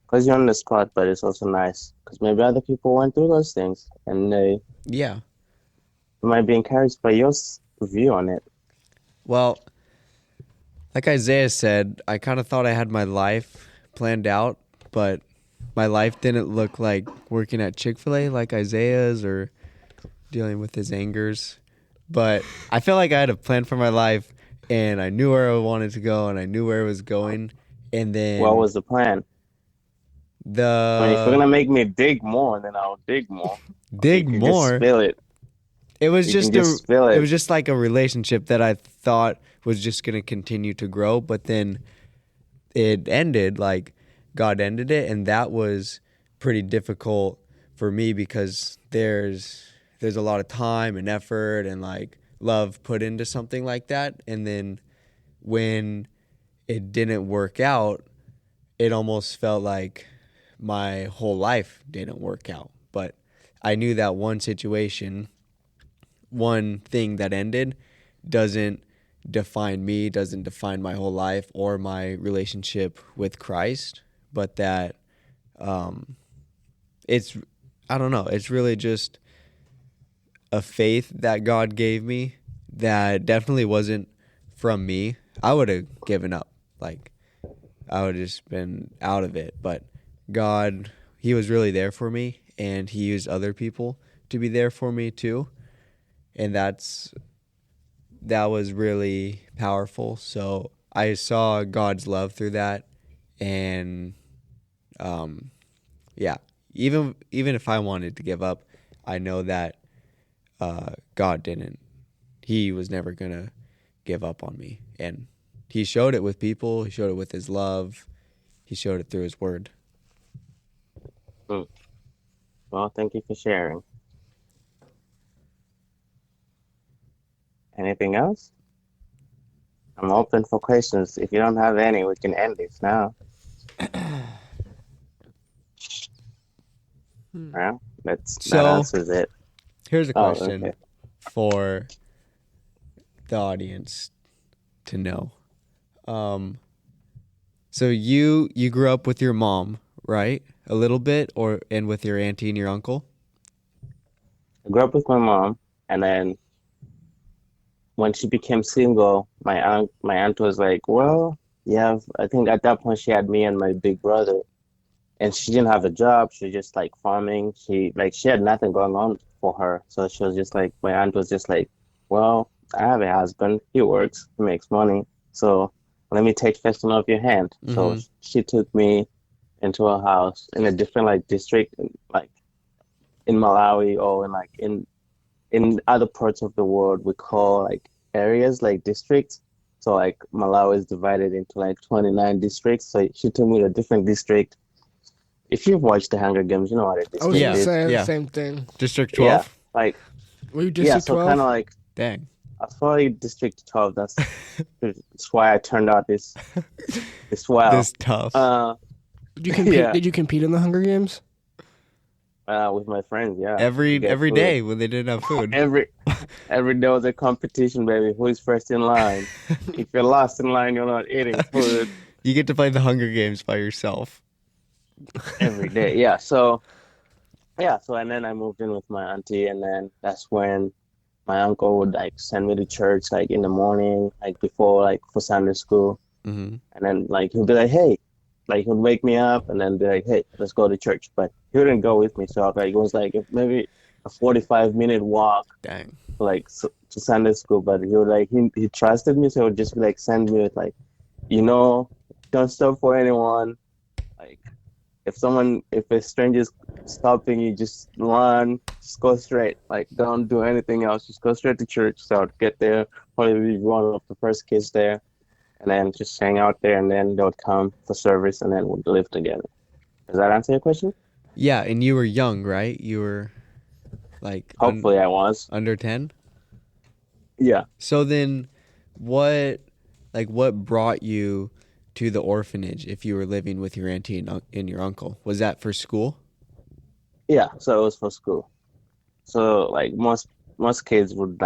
Speaker 2: Because you're on the spot, but it's also nice. Because maybe other people went through those things, and they might be encouraged by your view on it.
Speaker 1: Well, like Isaiah said, I kind of thought I had my life planned out, but my life didn't look like working at Chick-fil-A like Isaiah's or dealing with his angers. But I feel like I had a plan for my life, and I knew where I wanted to go, and I knew where it was going. And then
Speaker 2: What was the plan? I mean, if you're going to make me dig more, then I'll dig more.
Speaker 1: Dig more?
Speaker 2: Just spill it.
Speaker 1: It was
Speaker 2: You
Speaker 1: just
Speaker 2: can just spill it.
Speaker 1: It was just like a relationship that I thought was just going to continue to grow, but then it ended, like God ended it, and that was pretty difficult for me because there's a lot of time and effort and like love put into something like that, and then when it didn't work out, it almost felt like my whole life didn't work out. But I knew that one situation, one thing that ended doesn't define me, doesn't define my whole life or my relationship with Christ, but that it's, I don't know, it's really just a faith that God gave me that definitely wasn't from me. I would have given up. Like, I would have just been out of it. But God, he was really there for me, and he used other people to be there for me too. And that was really powerful. So I saw God's love through that. And even if I wanted to give up, I know that God didn't. He was never going to give up on me. And he showed it with people. He showed it with his love. He showed it through his word.
Speaker 2: Well, thank you for sharing. Anything else? I'm open for questions. If you don't have any, we can end this now. Well, that answers it.
Speaker 1: Here's a question for the audience to know. So you grew up with your mom, right? A little bit, and with your auntie and your uncle?
Speaker 2: I grew up with my mom, and then when she became single, my aunt was like, well, yeah, I think at that point she had me and my big brother, and she didn't have a job. She was just like farming. She had nothing going on for her. So she was just like, my aunt was just like, well, I have a husband. He works. He makes money. So let me take Feston off your hand. Mm-hmm. So she took me into a house in a different district, like in Malawi, or in other parts of the world, we call areas districts. So Malawi is divided into 29 districts. So she took me to a different district. If you've watched the Hunger Games, you know what a district is.
Speaker 3: I was saying the same thing.
Speaker 1: District 12?
Speaker 2: Yeah,
Speaker 3: were you District 12?
Speaker 2: So kind of
Speaker 1: dang.
Speaker 2: I was probably District 12. That's why I turned out this well.
Speaker 1: This tough.
Speaker 3: Did you compete? Did you compete in the Hunger Games?
Speaker 2: With my friends, yeah.
Speaker 1: Every day when they didn't have food.
Speaker 2: Every day was a competition, baby. Who is first in line? If you're last in line, you're not eating food.
Speaker 1: You get to play the Hunger Games by yourself.
Speaker 2: every day. So and then I moved in with my auntie, and then that's when my uncle would like send me to church like in the morning, like before like for Sunday school.
Speaker 1: Mm-hmm.
Speaker 2: And then like he'll be like, hey, like he'll wake me up and then be like, hey, let's go to church. But he wouldn't go with me, so like it was like maybe a 45-minute walk
Speaker 1: Dang.
Speaker 2: like to Sunday school. But he would like he trusted me, so he would just like send me with like, don't stop for anyone. Like if a stranger's stopping you, just run, just go straight. Like don't do anything else. Just go straight to church. So I'd get there, probably be one of the first kids there, and then just hang out there, and then they would come for service, and then we'd live together. Does that answer your question?
Speaker 1: Yeah, and you were young, right? You were like
Speaker 2: Hopefully I was.
Speaker 1: under 10?
Speaker 2: Yeah.
Speaker 1: So then what brought you to the orphanage if you were living with your auntie and your uncle? Was that for school?
Speaker 2: Yeah, so it was for school. So like most kids wouldn't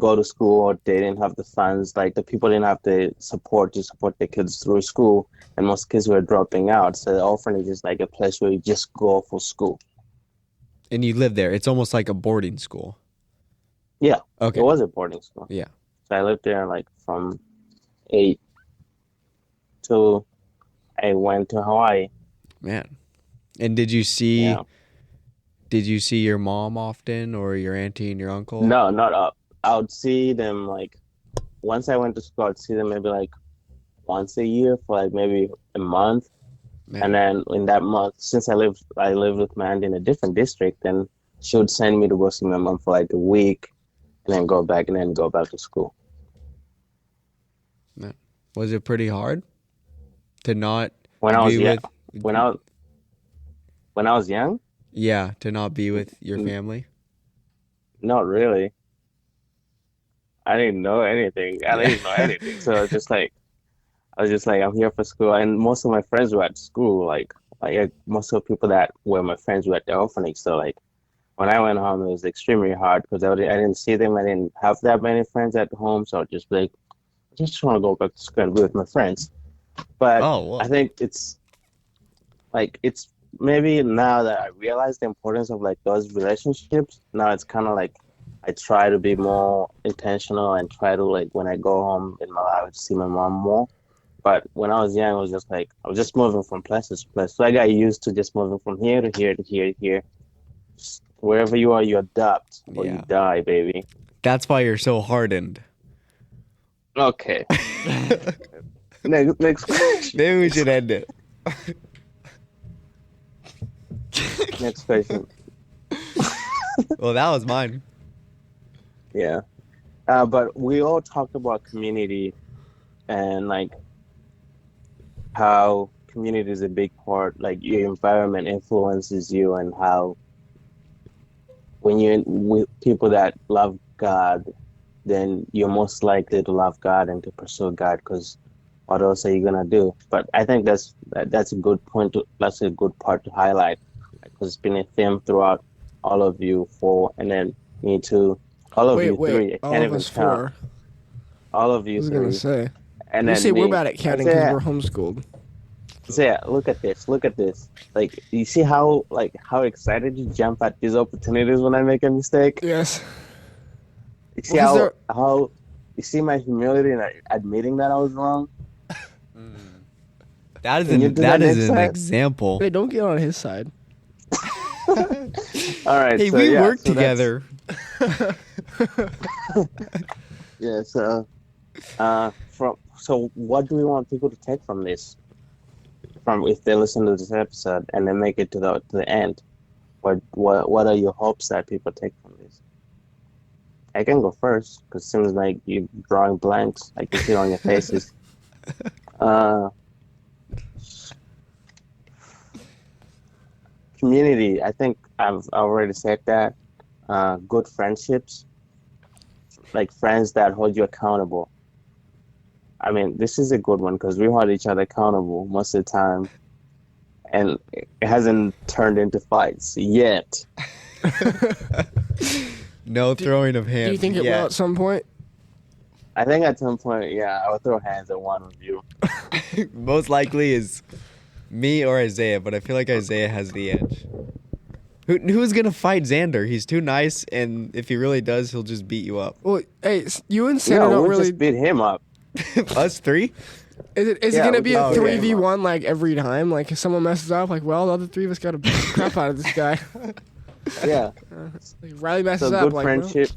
Speaker 2: go to school, or they didn't have the funds. Like the people didn't have the support to support their kids through school, and most kids were dropping out. So the orphanage is like a place where you just go for school.
Speaker 1: And you lived there. It's almost like a boarding school.
Speaker 2: Yeah.
Speaker 1: Okay.
Speaker 2: It was a boarding school.
Speaker 1: Yeah.
Speaker 2: So I lived there like from 8 till I went to Hawaii.
Speaker 1: Man. And did you see
Speaker 2: Yeah.
Speaker 1: your mom often, or your auntie and your uncle?
Speaker 2: No, not up. I would see them like once I went to school. I'd see them maybe like once a year for like maybe a month,
Speaker 1: Man.
Speaker 2: and then in that month, since I lived with my aunt in a different district, then she would send me to go see my mom for like a week, and then go back to school.
Speaker 1: Man. Was it pretty hard to not
Speaker 2: When I was
Speaker 1: be
Speaker 2: young,
Speaker 1: with
Speaker 2: when I was young,
Speaker 1: Yeah, to not be with your family?
Speaker 2: not really. I didn't know anything. So I was just like, I'm here for school, and most of my friends were at school. Like most of the people that were my friends were at the orphanage. So like, when I went home, it was extremely hard because I didn't see them. I didn't have that many friends at home, so I'd just be like, I just want to go back to school and be with my friends. But
Speaker 1: Oh,
Speaker 2: I think it's maybe now that I realize the importance of like those relationships. Now it's kind of like I try to be more intentional and try to like when I go home in my life to see my mom more. But when I was young, it was just like I was just moving from place to place. So I got used to just moving from here to here to here to here. Just wherever you are, you adapt or
Speaker 1: Yeah.
Speaker 2: you die, baby.
Speaker 1: That's why you're so hardened.
Speaker 2: Okay. Next question.
Speaker 1: Maybe we should end it.
Speaker 2: Next question.
Speaker 1: Well, that was mine.
Speaker 2: Yeah. But we all talked about community and like how community is a big part, like your environment influences you, and how when you're with people that love God, then you're most likely to love God and to pursue God, because what else are you gonna do? But I think that's a good point. That's a good part to highlight, because it's been a theme throughout all of you four, and then me too. All of you three. I
Speaker 3: All
Speaker 2: can't
Speaker 3: of
Speaker 2: even
Speaker 3: us
Speaker 2: count.
Speaker 3: four.
Speaker 2: All of
Speaker 3: I
Speaker 2: you
Speaker 3: was
Speaker 2: three.
Speaker 3: gonna say.
Speaker 2: And
Speaker 3: You
Speaker 2: then
Speaker 3: see,
Speaker 2: me.
Speaker 3: we're bad at counting because
Speaker 2: Isaiah,
Speaker 3: we're homeschooled.
Speaker 2: Isaiah, look at this. Look at this. Like, you see how excited you jump at these opportunities when I make a mistake?
Speaker 3: Yes.
Speaker 2: You see
Speaker 3: Well, 'cause
Speaker 2: how you see my humility in admitting that I was wrong?
Speaker 1: That is
Speaker 2: Can you do that next
Speaker 1: an
Speaker 2: time?
Speaker 1: example.
Speaker 3: Hey, don't get on his side.
Speaker 2: All right.
Speaker 1: Hey,
Speaker 2: so
Speaker 1: we
Speaker 2: yeah,
Speaker 1: work
Speaker 2: so that's-
Speaker 1: together.
Speaker 2: Yeah. So what do we want people to take from this? From if they listen to this episode and then make it to the end, what are your hopes that people take from this? I can go first because it seems like you're drawing blanks. I can see it on your faces. Community. I think I've already said that. Good friendships, like friends that hold you accountable. I mean, this is a good one because we hold each other accountable most of the time, and it hasn't turned into fights yet.
Speaker 1: No throwing of hands.
Speaker 3: Do you think it will
Speaker 1: yet.
Speaker 3: at some point?
Speaker 2: I think at some point, yeah, I would throw hands at one of you.
Speaker 1: Most likely is me or Isaiah, but I feel like Isaiah has the edge. Who's gonna fight Xander? He's too nice, and if he really does, he'll just beat you up.
Speaker 3: Well, hey, you and Santa
Speaker 2: No,
Speaker 3: don't
Speaker 2: we'll
Speaker 3: really.
Speaker 2: just beat him up.
Speaker 1: Us three?
Speaker 3: Is it
Speaker 2: Yeah,
Speaker 3: gonna be a
Speaker 1: oh, okay.
Speaker 3: 3v1 like every time? Like if someone messes up, like well, the other three of us got to beat the crap out of this guy.
Speaker 2: Yeah.
Speaker 3: Like, Reilly messes
Speaker 2: So
Speaker 3: up,
Speaker 2: good
Speaker 3: like
Speaker 2: friendship,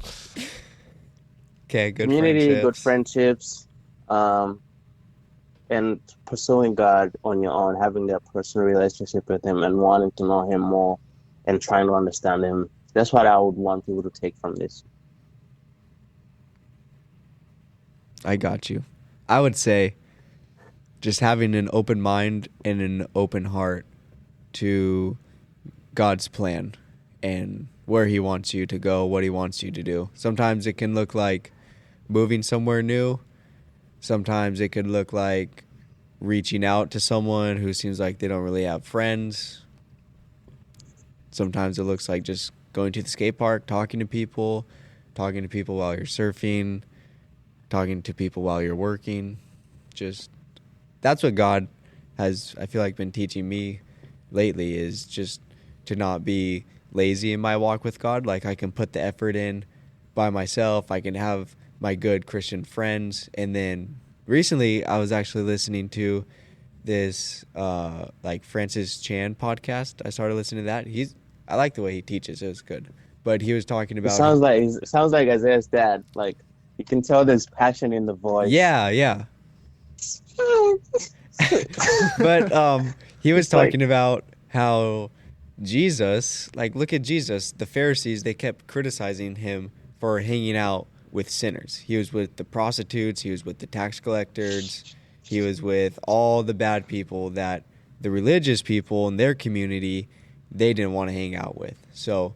Speaker 1: Okay, good
Speaker 2: community, good
Speaker 1: friendships.
Speaker 2: friendships, and pursuing God on your own, having that personal relationship with Him, and wanting to know Him more, and trying to understand Him. That's what I would want people to take from this.
Speaker 1: I got you. I would say just having an open mind and an open heart to God's plan and where He wants you to go, what He wants you to do. Sometimes it can look like moving somewhere new. Sometimes it could look like reaching out to someone who seems like they don't really have friends. Sometimes it looks like just going to the skate park, talking to people while you're surfing, talking to people while you're working. Just that's what God has, I feel like, been teaching me lately, is just to not be lazy in my walk with God. Like I can put the effort in by myself. I can have my good Christian friends. And then recently I was actually listening to this like Francis Chan podcast. I started listening to that. I like the way he teaches. It was good. But he was talking
Speaker 2: It
Speaker 1: about
Speaker 2: sounds like Isaiah's dad. Like you can tell there's passion in the voice.
Speaker 1: Yeah. But he was
Speaker 2: It's like-
Speaker 1: talking about how Jesus, like look at Jesus, the Pharisees, they kept criticizing him for hanging out with sinners. He was with the prostitutes, he was with the tax collectors, he was with all the bad people that the religious people in their community, they didn't want to hang out with. So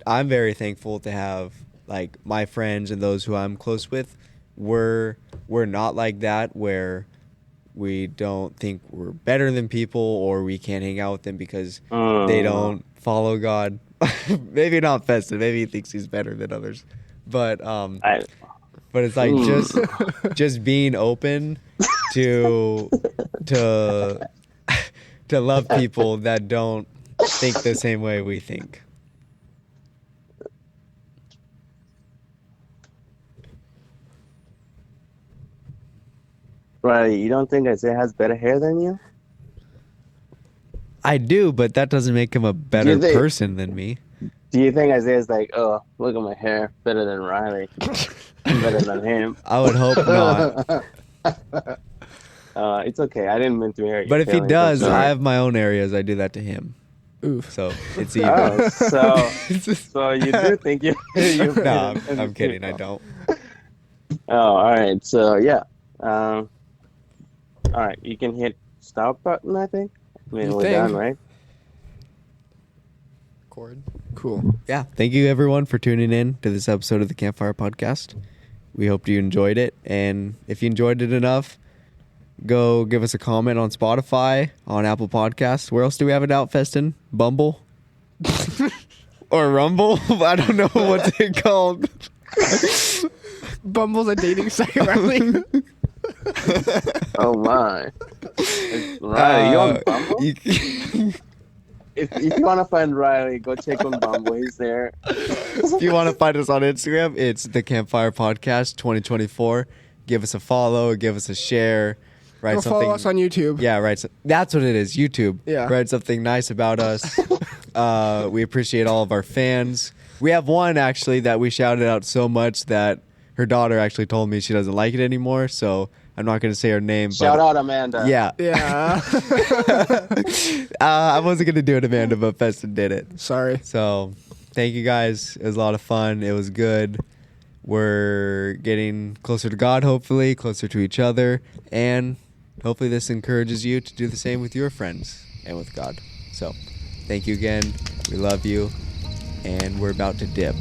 Speaker 1: I'm very thankful to have like my friends and those who I'm close with. We're not like that where we don't think we're better than people or we can't hang out with them because they don't follow God. Maybe not Feston. Maybe he thinks he's better than others. But it's like just being open to love people that don't think the same way we think.
Speaker 2: Right, you don't think Isaiah has better hair than you?
Speaker 1: I do, but that doesn't make him a better person than me.
Speaker 2: Do you think Isaiah's like, oh, look at my hair, better than Reilly, I'm better than him?
Speaker 1: I would hope not.
Speaker 2: It's okay. I didn't mean to hurt you.
Speaker 1: But if he does, I have my own areas. I do that to him.
Speaker 3: Oof.
Speaker 1: So it's even.
Speaker 2: Oh, so you do think you?
Speaker 1: No, I'm kidding. I don't.
Speaker 2: Oh, all right. So yeah. All right. You can hit stop button. I think. I mean, we're done, right?
Speaker 4: Cord.
Speaker 3: Cool.
Speaker 1: Yeah. Thank you, everyone, for tuning in to this episode of the Campfire Podcast. We hope you enjoyed it. And if you enjoyed it enough, go give us a comment on Spotify, on Apple Podcasts. Where else do we have it out, Feston? Bumble? Or Rumble? I don't know what's it called.
Speaker 3: Bumble's a dating site, Reilly.
Speaker 2: Oh my! Riley, you on Bumble? If you want to find Riley, go check on Bumble. He's there.
Speaker 1: If you want to find us on Instagram, it's the Campfire Podcast 2024. Give us a follow, give us a share, write
Speaker 3: Go
Speaker 1: something.
Speaker 3: follow us on YouTube.
Speaker 1: Yeah, right. That's what it is. YouTube.
Speaker 3: Yeah.
Speaker 1: Write something nice about us. We appreciate all of our fans. We have one actually that we shouted out so much that her daughter actually told me she doesn't like it anymore. So I'm not going to say her name.
Speaker 2: Shout
Speaker 1: but
Speaker 2: out Amanda.
Speaker 1: Yeah.
Speaker 3: Yeah.
Speaker 1: I wasn't going to do it, Amanda, but Feston did it.
Speaker 3: Sorry.
Speaker 1: So thank you guys. It was a lot of fun. It was good. We're getting closer to God, hopefully, closer to each other. And hopefully this encourages you to do the same with your friends and with God. So thank you again. We love you. And we're about to dip.